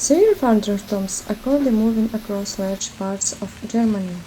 Severe thunderstorms are currently moving across large parts of Germany.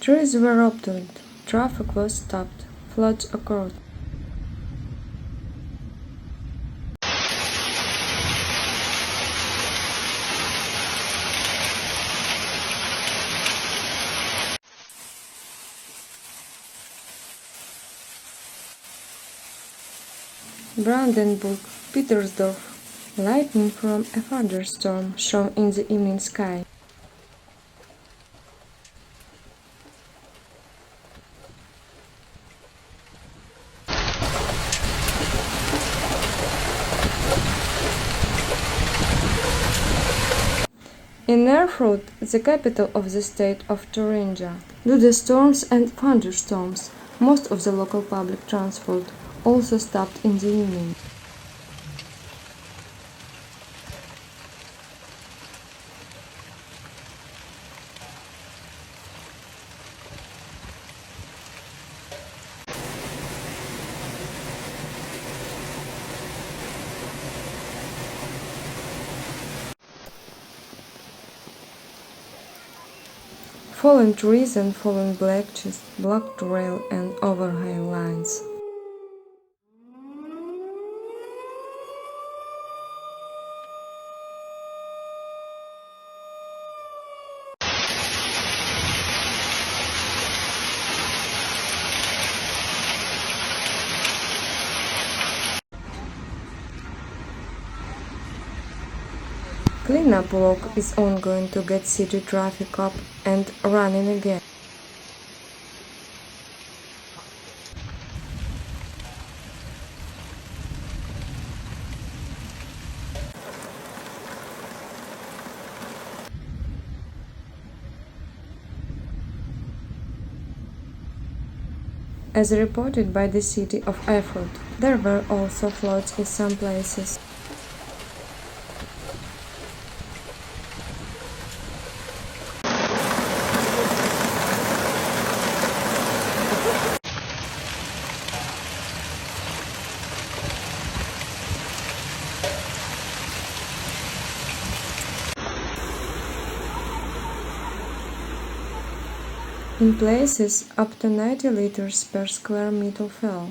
Trees were uprooted, traffic was stopped, floods occurred. Brandenburg, Petersdorf. Lightning from a thunderstorm shone in the evening sky. In Erfurt, the capital of the state of Thuringia, due to storms and thunderstorms, most of the local public transport also stopped in the evening. Fallen trees and fallen branches blocked rail and overhead lines. Cleanup work is ongoing to get city traffic up and running again. As reported by the city of Erfurt, there were also floods in some places. In places, up to 90 liters per square meter fell.